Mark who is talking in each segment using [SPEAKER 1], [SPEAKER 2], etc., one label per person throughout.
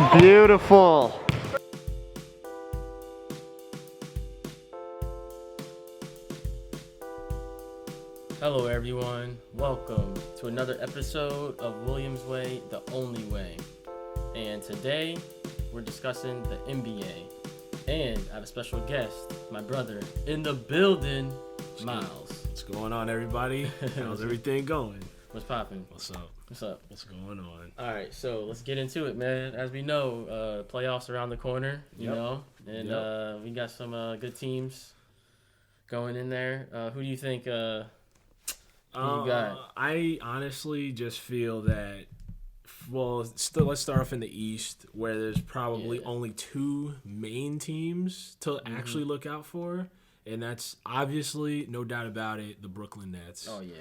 [SPEAKER 1] Beautiful.
[SPEAKER 2] Hello everyone, welcome to another episode of Williams Way, the only way. And today we're discussing the NBA. And I have a special guest, my brother in the building, Myles.
[SPEAKER 3] What's going on, everybody? How's everything going?
[SPEAKER 2] What's poppin'?
[SPEAKER 3] What's up?
[SPEAKER 2] What's up?
[SPEAKER 3] What's going on?
[SPEAKER 2] All right, so let's get into it, man. As we know, playoffs around the corner, you know, and we got some good teams going in there. Who do you think? Who you got?
[SPEAKER 3] I honestly just feel that. Well, let's start off in the East, where there's probably only two main teams to actually look out for, and that's obviously, no doubt about it, the Brooklyn Nets.
[SPEAKER 2] Oh yeah.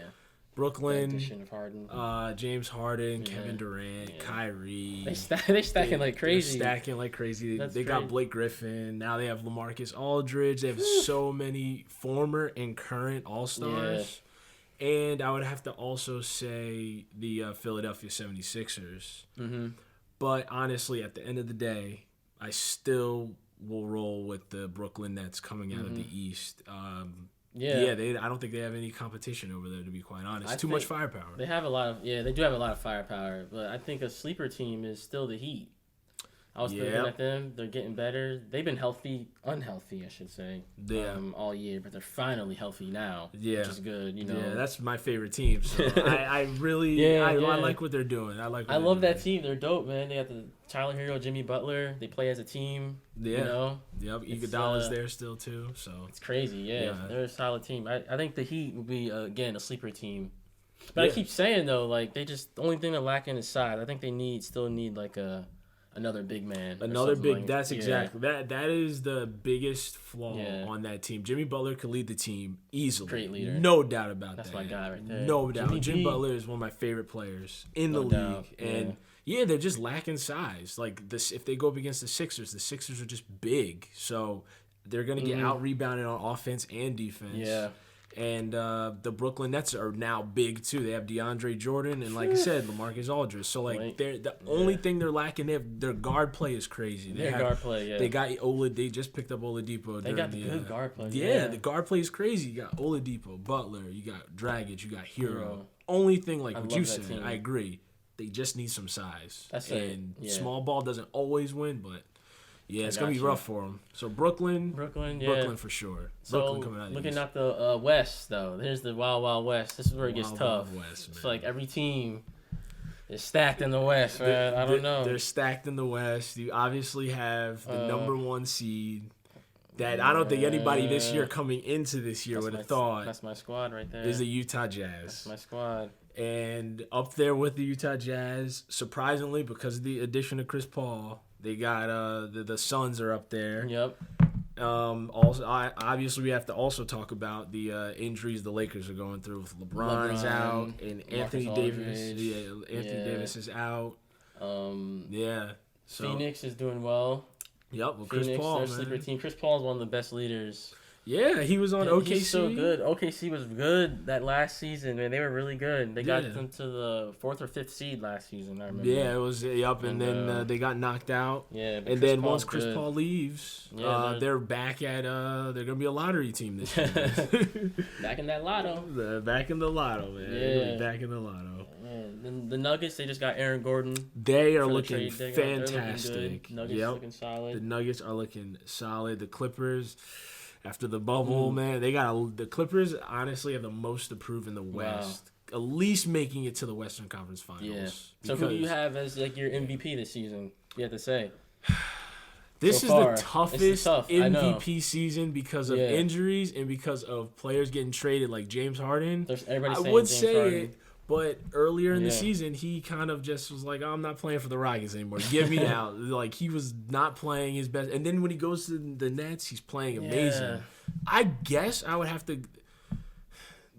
[SPEAKER 3] Brooklyn,
[SPEAKER 2] of Harden.
[SPEAKER 3] James Harden, Kevin Durant, Kyrie.
[SPEAKER 2] They stacking like crazy.
[SPEAKER 3] They're stacking like crazy.
[SPEAKER 2] That's
[SPEAKER 3] they got Blake Griffin. Now they have LaMarcus Aldridge. They have so many former and current All-Stars. Yeah. And I would have to also say the Philadelphia 76ers. Mm-hmm. But honestly, at the end of the day, I still will roll with the Brooklyn Nets coming out of the East. I don't think they have any competition over there, to be quite honest. Too much firepower.
[SPEAKER 2] They have a lot of they do have a lot of firepower, but I think a sleeper team is still the Heat. I was looking at them; they're getting better. They've been unhealthy, I should say, all year, but they're finally healthy now, which is good. You know,
[SPEAKER 3] that's my favorite team. So I really, I like what they're doing. I love
[SPEAKER 2] that team. They're dope, man. They got the Tyler Hero, Jimmy Butler. They play as a team.
[SPEAKER 3] Yeah.
[SPEAKER 2] You know.
[SPEAKER 3] Yep. Iguodala's there still too. So
[SPEAKER 2] it's crazy. Yeah. They're a solid team. I think the Heat will be again a sleeper team. But I keep saying though, like the only thing they're lacking is size. I think they still need like another big man.
[SPEAKER 3] Another big. That's exactly that is the biggest flaw on that team. Jimmy Butler could lead the team easily.
[SPEAKER 2] Great leader.
[SPEAKER 3] No doubt about that.
[SPEAKER 2] That's my guy right there.
[SPEAKER 3] No doubt. Jimmy Butler is one of my favorite players in the league. And they're just lacking size. Like this, if they go up against the Sixers are just big. So they're gonna get out rebounded on offense and defense.
[SPEAKER 2] Yeah.
[SPEAKER 3] And the Brooklyn Nets are now big too. They have DeAndre Jordan and, like I said, LaMarcus Aldridge. So they're the only thing they're lacking. Their guard play is crazy.
[SPEAKER 2] Guard play. Yeah.
[SPEAKER 3] They got They just picked up Oladipo.
[SPEAKER 2] They got the good guard play.
[SPEAKER 3] Yeah, the guard play is crazy. You got Oladipo, Butler. You got Dragic. You got Hero. Only thing, like what you said, team. I agree. They just need some size.
[SPEAKER 2] That's
[SPEAKER 3] and small ball doesn't always win, but. Yeah, it's going to be rough for them. So Brooklyn for sure.
[SPEAKER 2] So
[SPEAKER 3] Brooklyn coming out
[SPEAKER 2] looking at the West, though, there's the Wild Wild West. This is where it gets tough.
[SPEAKER 3] West,
[SPEAKER 2] it's like every team is stacked in the West, man. I don't know.
[SPEAKER 3] They're stacked in the West. You obviously have the number one seed that I don't think anybody this year coming into this year would have thought.
[SPEAKER 2] That's my squad right there.
[SPEAKER 3] Is the Utah Jazz.
[SPEAKER 2] That's my squad.
[SPEAKER 3] And up there with the Utah Jazz, surprisingly, because of the addition of Chris Paul, they got the Suns are up there.
[SPEAKER 2] Yep.
[SPEAKER 3] Also, obviously, we have to also talk about the injuries the Lakers are going through. With LeBron's out and Anthony Davis. Anthony Davis is out. So
[SPEAKER 2] Phoenix is doing well.
[SPEAKER 3] Yep. Well,
[SPEAKER 2] Phoenix,
[SPEAKER 3] Chris Paul,
[SPEAKER 2] their sleeper team. Chris Paul is one of the best leaders.
[SPEAKER 3] Yeah, he was on OKC.
[SPEAKER 2] He's so good. OKC was good that last season, man. They were really good. They got them to the 4th or 5th seed last season, I remember.
[SPEAKER 3] Yeah, it was and then they got knocked out.
[SPEAKER 2] Yeah,
[SPEAKER 3] and then once Chris Paul leaves, they're back at they're gonna be a lottery team this year.
[SPEAKER 2] Back in that lotto.
[SPEAKER 3] Back in the lotto, man.
[SPEAKER 2] Yeah.
[SPEAKER 3] Back in the lotto.
[SPEAKER 2] The Nuggets, they just got Aaron Gordon.
[SPEAKER 3] They are looking fantastic.
[SPEAKER 2] Nuggets looking solid.
[SPEAKER 3] The Nuggets are looking solid. The Clippers. After the bubble, man, the Clippers honestly have the most to prove in the West. Wow. At least making it to the Western Conference Finals.
[SPEAKER 2] Yeah. So who do you have as like your MVP this season? You have to say.
[SPEAKER 3] This is the toughest MVP season because of injuries and because of players getting traded like James Harden.
[SPEAKER 2] I
[SPEAKER 3] would say it. But earlier in the season, he kind of just was like, I'm not playing for the Rockets anymore. Get me out. Like, he was not playing his best. And then when he goes to the Nets, he's playing amazing. I guess I would have to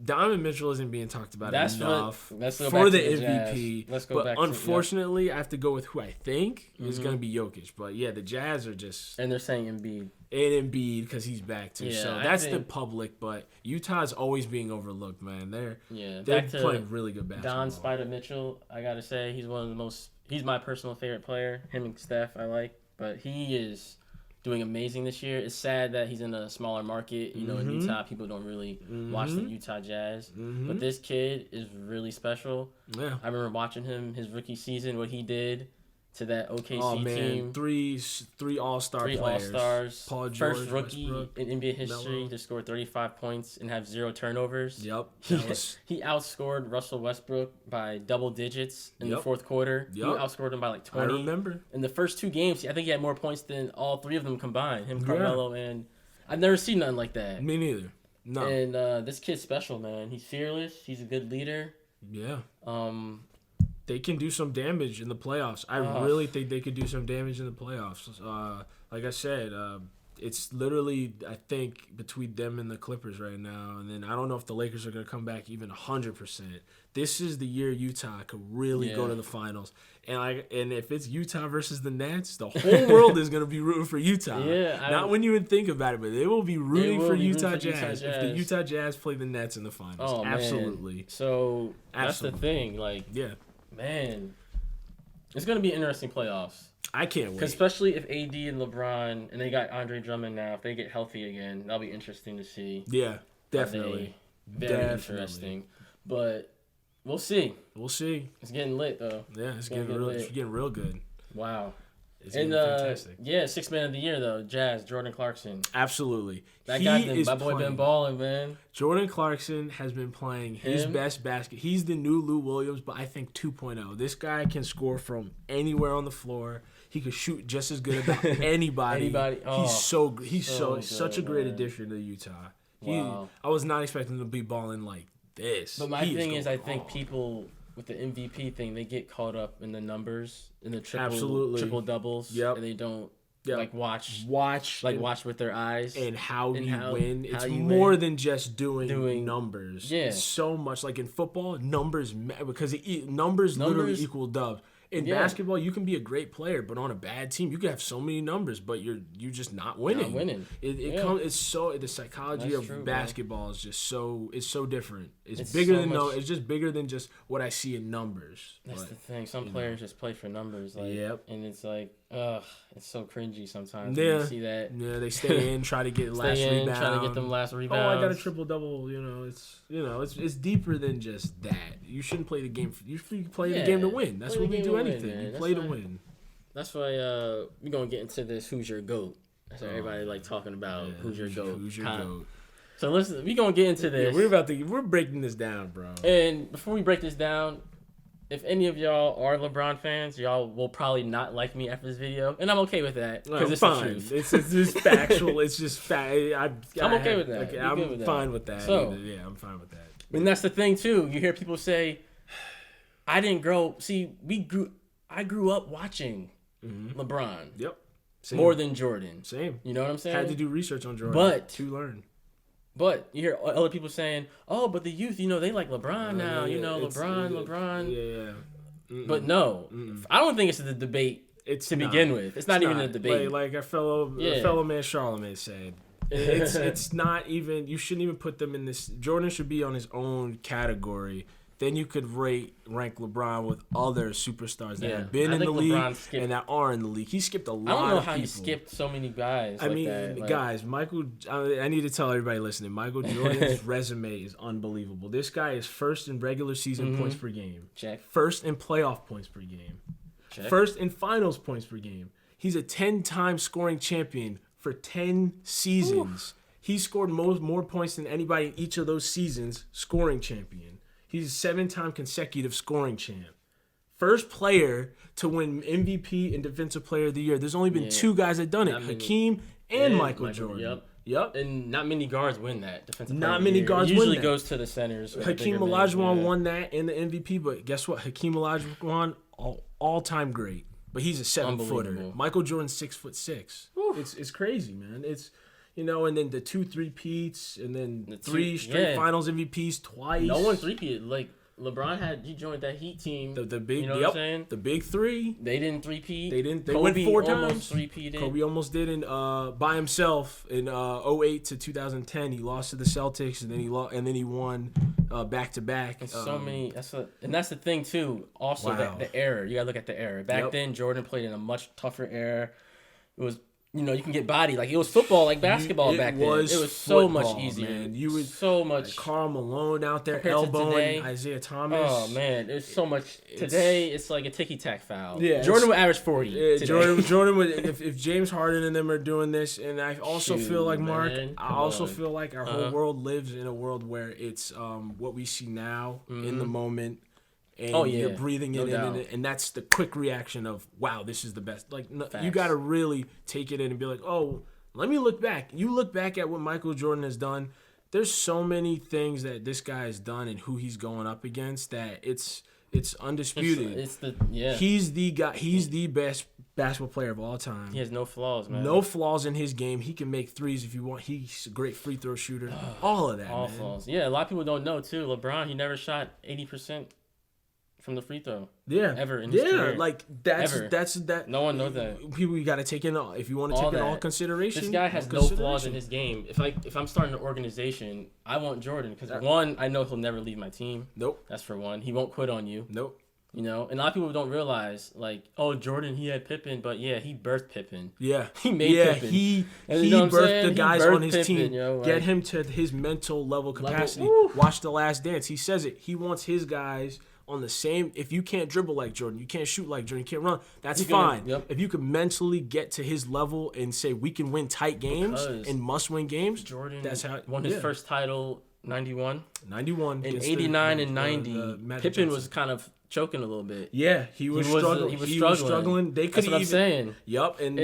[SPEAKER 3] Donovan Mitchell isn't being talked about enough for the MVP.
[SPEAKER 2] Let's go back.
[SPEAKER 3] Unfortunately, I have to go with who I think is going to be Jokic. But yeah, the Jazz are just
[SPEAKER 2] and they're saying Embiid
[SPEAKER 3] and because he's back too. Yeah, so that's the public. But Utah's always being overlooked, man. They're playing really good basketball.
[SPEAKER 2] Don Spider Mitchell, I gotta say, he's one of the most. He's my personal favorite player. Him and Steph, I like, but he is doing amazing this year. It's sad that he's in a smaller market. You know, in Utah, people don't really watch the Utah Jazz. But this kid is really special. Yeah. I remember watching him his rookie season, what he did to that OKC team.
[SPEAKER 3] Three All-Star players.
[SPEAKER 2] All-Stars.
[SPEAKER 3] Paul George,
[SPEAKER 2] first rookie
[SPEAKER 3] Westbrook,
[SPEAKER 2] in NBA history to score 35 points and have 0 turnovers.
[SPEAKER 3] Yep.
[SPEAKER 2] He outscored Russell Westbrook by double digits in the fourth quarter. Yep. He outscored him by like 20.
[SPEAKER 3] I remember.
[SPEAKER 2] In the first 2 games, I think he had more points than all 3 of them combined. Him, Carmelo, and I've never seen nothing like that.
[SPEAKER 3] Me neither. No.
[SPEAKER 2] And this kid's special, man. He's fearless. He's a good leader.
[SPEAKER 3] Yeah. They can do some damage in the playoffs. I really think they could do some damage in the playoffs. Like I said, it's literally, I think, between them and the Clippers right now. And then I don't know if the Lakers are going to come back even 100%. This is the year Utah could really go to the finals. And if it's Utah versus the Nets, the whole world is going to be rooting for Utah. Not when you would think about it, but they will be rooting for Utah Jazz if the Utah Jazz play the Nets in the finals.
[SPEAKER 2] Oh, absolutely. Man. So that's the thing. Like, man, it's going to be interesting playoffs.
[SPEAKER 3] I can't wait.
[SPEAKER 2] Especially if AD and LeBron, and they got Andre Drummond now, if they get healthy again, that'll be interesting to see.
[SPEAKER 3] Yeah, definitely.
[SPEAKER 2] Very interesting. But we'll see.
[SPEAKER 3] We'll see.
[SPEAKER 2] It's getting lit, though.
[SPEAKER 3] Yeah, it's getting real good.
[SPEAKER 2] Wow.
[SPEAKER 3] It's fantastic.
[SPEAKER 2] Yeah, 6th man of the year, though. Jazz, Jordan Clarkson.
[SPEAKER 3] Absolutely.
[SPEAKER 2] My boy been balling, man.
[SPEAKER 3] Jordan Clarkson has been playing his best basket. He's the new Lou Williams, but I think 2.0. This guy can score from anywhere on the floor. He could shoot just as good as anybody.
[SPEAKER 2] Oh,
[SPEAKER 3] he's such a great addition to Utah.
[SPEAKER 2] Wow.
[SPEAKER 3] I was not expecting him to be balling like this.
[SPEAKER 2] But my thing is, I think people with the MVP thing, they get caught up in the numbers, in the triple doubles, and they don't watch with their eyes
[SPEAKER 3] and how you win. It's more than just doing numbers.
[SPEAKER 2] Yeah,
[SPEAKER 3] it's so much like in football, numbers because numbers literally equal dubs. In basketball, you can be a great player, but on a bad team, you can have so many numbers, but you're just not winning. It's so the psychology of basketball is just so different. It's bigger than it's just bigger than just what I see in numbers.
[SPEAKER 2] That's the thing. Some players just play for numbers, and it's like, it's so cringy sometimes when you see that.
[SPEAKER 3] Yeah, they stay in, try to get try
[SPEAKER 2] to get them last rebounds.
[SPEAKER 3] Oh, I got a triple double. It's deeper than just that. You shouldn't play the game. You play the game to win. That's what we do. Anything you play to win.
[SPEAKER 2] That's why we're gonna get into this. Who's your GOAT? That's what everybody like talking about. Who's your GOAT?
[SPEAKER 3] Who's your GOAT?
[SPEAKER 2] So listen, we're gonna get into this.
[SPEAKER 3] We're breaking this down, bro.
[SPEAKER 2] And before we break this down, if any of y'all are LeBron fans, y'all will probably not like me after this video, and I'm okay with that because it's
[SPEAKER 3] fine.
[SPEAKER 2] The truth.
[SPEAKER 3] It's just factual. It's just fact.
[SPEAKER 2] I'm okay with that.
[SPEAKER 3] I'm fine with that.
[SPEAKER 2] So,
[SPEAKER 3] I'm fine with that.
[SPEAKER 2] And that's the thing too. You hear people say, "I didn't grow." See, I grew up watching LeBron.
[SPEAKER 3] Yep.
[SPEAKER 2] Same. More than Jordan.
[SPEAKER 3] Same.
[SPEAKER 2] You know what I'm saying?
[SPEAKER 3] Had to do research on Jordan to learn.
[SPEAKER 2] But you hear other people saying, "Oh, but the youth, they like LeBron now. LeBron."
[SPEAKER 3] Yeah.
[SPEAKER 2] But no, I don't think it's the debate to begin with. It's not even a debate.
[SPEAKER 3] Like our fellow man Charlemagne said, it's not even. You shouldn't even put them in this. Jordan should be on his own category. Then you could rank LeBron with other superstars that have been in the league and that are in the league. He skipped a lot of people.
[SPEAKER 2] I don't know how he skipped so many guys.
[SPEAKER 3] Guys, I need to tell everybody listening, Michael Jordan's resume is unbelievable. This guy is first in regular season points per game.
[SPEAKER 2] Check.
[SPEAKER 3] First in playoff points per game.
[SPEAKER 2] Check.
[SPEAKER 3] First in finals points per game. He's a 10-time scoring champion for 10 seasons. He scored more points than anybody in each of those seasons, scoring champion. He's a 7-time consecutive scoring champ. First player to win MVP and Defensive Player of the Year. There's only been 2 guys that done it, Hakeem and Michael Jordan. Yep.
[SPEAKER 2] And not many guards win that Defensive Player
[SPEAKER 3] Not many guards win that.
[SPEAKER 2] Usually goes to the centers.
[SPEAKER 3] Hakeem Olajuwon won that and the MVP, but guess what? Hakeem Olajuwon, all-time great. But he's a 7-footer. Michael Jordan's 6'6". It's crazy, man. You know, and then the 2 3-peats, and then
[SPEAKER 2] The
[SPEAKER 3] 3 straight Finals MVPs twice.
[SPEAKER 2] No one 3-peat. Like LeBron he joined that Heat team.
[SPEAKER 3] The big,
[SPEAKER 2] you know what I'm saying?
[SPEAKER 3] The big 3.
[SPEAKER 2] They didn't 3-peat.
[SPEAKER 3] They went 4
[SPEAKER 2] almost
[SPEAKER 3] times.
[SPEAKER 2] 3-peated.
[SPEAKER 3] Kobe almost did by himself in 08 to 2010. He lost to the Celtics, and then he won back to back.
[SPEAKER 2] So many. That's the thing too. Also, the era. You gotta look at the era. Back then, Jordan played in a much tougher era. It was. You know, you can get body. Like, it was football, like basketball back then. It was so much easier.
[SPEAKER 3] Man. You would
[SPEAKER 2] so much.
[SPEAKER 3] Karl Malone out there elbowing Isaiah Thomas.
[SPEAKER 2] Oh, man. There's so much. Today, it's like a ticky-tack foul.
[SPEAKER 3] Yeah,
[SPEAKER 2] Jordan would average 40.
[SPEAKER 3] Yeah, Jordan would, if James Harden and them are doing this, and I also feel like, Mark, feel like our whole world lives in a world where it's what we see now in the moment. And you're breathing it in, and that's the quick reaction of, wow, this is the best. Like, you got to really take it in and be like, oh, let me look back. You look back at what Michael Jordan has done. There's so many things that this guy has done and who he's going up against that it's undisputed. He's the guy. He's the best basketball player of all time.
[SPEAKER 2] He has no flaws, man.
[SPEAKER 3] No flaws in his game. He can make threes if you want. He's a great free throw shooter. All of that,
[SPEAKER 2] all
[SPEAKER 3] man.
[SPEAKER 2] flaws. Yeah, a lot of people don't know, too. LeBron, he never shot 80%. From the free throw,
[SPEAKER 3] ever in his career. Like that's that.
[SPEAKER 2] No one knows that.
[SPEAKER 3] People, you got to take in if you want to take in all consideration.
[SPEAKER 2] This guy has no flaws in his game. If I'm starting an organization, I want Jordan because one, I know he'll never leave my team.
[SPEAKER 3] Nope.
[SPEAKER 2] That's for one. He won't quit on you.
[SPEAKER 3] Nope.
[SPEAKER 2] You know, and a lot of people don't realize, like, oh, Jordan, he had Pippen, but yeah, he birthed Pippen.
[SPEAKER 3] Yeah,
[SPEAKER 2] he made Pippen.
[SPEAKER 3] He birthed the guys on his team. Get him to his mental level capacity. Watch The Last Dance. He says it. He wants his guys on the same. If you can't dribble like Jordan, you can't shoot like Jordan, you can't run, that's fine. If you can mentally get to his level and say we can win tight games and must-win games,
[SPEAKER 2] Jordan
[SPEAKER 3] that's how
[SPEAKER 2] won his first title 91
[SPEAKER 3] in
[SPEAKER 2] 89 and 90. Pippen was kind of choking a little bit.
[SPEAKER 3] Yeah, he was struggling. He was struggling. They could.
[SPEAKER 2] That's what I'm saying.
[SPEAKER 3] Yep, and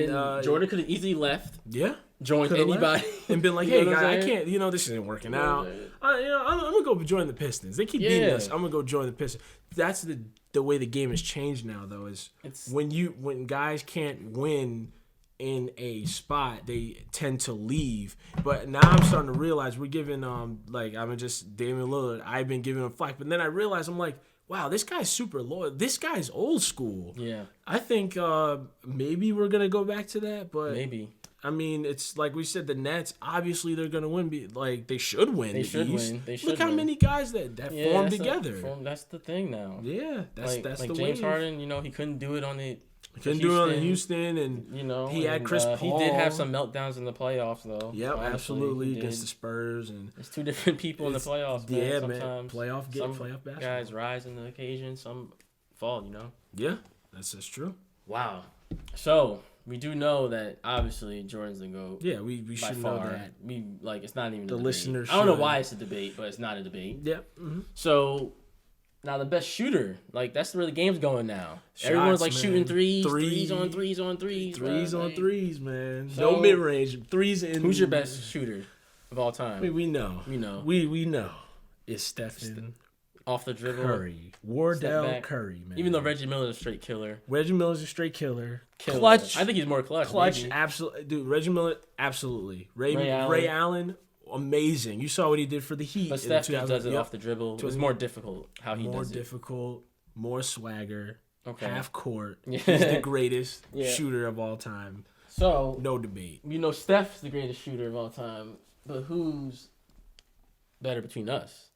[SPEAKER 2] Jordan could have easily left.
[SPEAKER 3] Yeah.
[SPEAKER 2] Joined anybody
[SPEAKER 3] and been like, hey, guy, I can't, this isn't working out. I'm going to go join the Pistons. They keep beating us. I'm going to go join the Pistons. That's the way the game has changed now, though, is when guys can't win in a spot, they tend to leave. But now I'm starting to realize we're giving, Damian Lillard, I've been giving him flack. But then I realize, I'm like, wow, this guy's super loyal. This guy's old school.
[SPEAKER 2] Yeah.
[SPEAKER 3] I think maybe we're going to go back to that, but
[SPEAKER 2] maybe.
[SPEAKER 3] I mean, it's like we said, the Nets, obviously they're going to win. Like, they should win.
[SPEAKER 2] They should win.
[SPEAKER 3] Look how many guys that formed together.
[SPEAKER 2] That's the thing now.
[SPEAKER 3] Yeah, that's the
[SPEAKER 2] James
[SPEAKER 3] wave.
[SPEAKER 2] Harden, he couldn't do it on the
[SPEAKER 3] Houston, and he had Chris Paul.
[SPEAKER 2] He did have some meltdowns in the playoffs, though.
[SPEAKER 3] Yep, absolutely, against the Spurs. And
[SPEAKER 2] there's two different people in the playoffs, man.
[SPEAKER 3] Yeah,
[SPEAKER 2] sometimes
[SPEAKER 3] man. Playoff basketball.
[SPEAKER 2] Guys rise in the occasion, some fall,
[SPEAKER 3] Yeah, that's true.
[SPEAKER 2] Wow. So we do know that obviously Jordan's the GOAT.
[SPEAKER 3] Yeah, we should know that.
[SPEAKER 2] It's not even
[SPEAKER 3] the listeners.
[SPEAKER 2] I don't know why it's a debate, but it's not a debate.
[SPEAKER 3] Yeah. Mm-hmm.
[SPEAKER 2] So now the best shooter, that's where the game's going now. Everyone's shooting threes on threes,
[SPEAKER 3] man. So, no mid range, threes.
[SPEAKER 2] Who's your best shooter of all time?
[SPEAKER 3] We know. We know. It's Stephen.
[SPEAKER 2] Off the dribble.
[SPEAKER 3] Curry. Wardell Curry, man.
[SPEAKER 2] Even though Reggie Miller's a straight killer.
[SPEAKER 3] Clutch.
[SPEAKER 2] I think he's more clutch.
[SPEAKER 3] Absolutely. Dude, Reggie Miller, absolutely. Ray Allen, amazing. You saw what he did for the Heat.
[SPEAKER 2] But Steph does it off the dribble. It was more difficult how he does it.
[SPEAKER 3] More difficult, more swagger, half court.
[SPEAKER 2] Yeah.
[SPEAKER 3] He's the greatest shooter of all time.
[SPEAKER 2] So,
[SPEAKER 3] no debate.
[SPEAKER 2] Steph's the greatest shooter of all time, but who's better between us?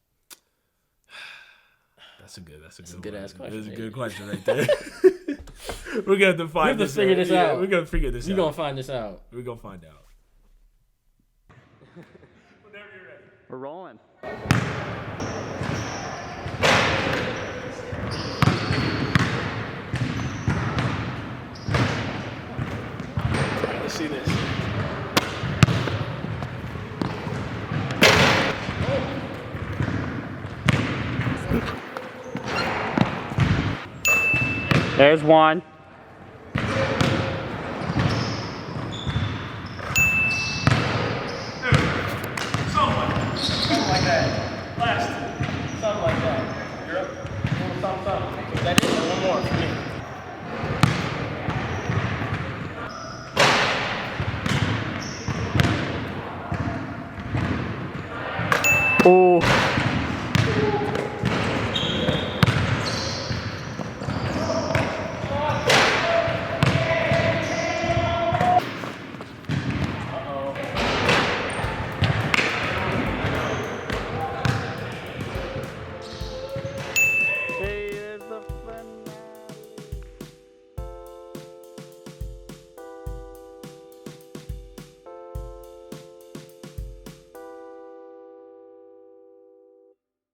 [SPEAKER 3] That's a good
[SPEAKER 2] ass question.
[SPEAKER 3] That's a good question right there. We're gonna have to find this.
[SPEAKER 2] Figure this out.
[SPEAKER 3] We're gonna figure this out.
[SPEAKER 2] We're gonna find this out.
[SPEAKER 3] We're gonna find out.
[SPEAKER 1] Whenever you're ready. We're rolling.
[SPEAKER 3] Let's see this.
[SPEAKER 1] There's one.
[SPEAKER 2] Something like that. Last. Something like that. You're up. Something. Is that it? Or one more for me?
[SPEAKER 1] Ooh.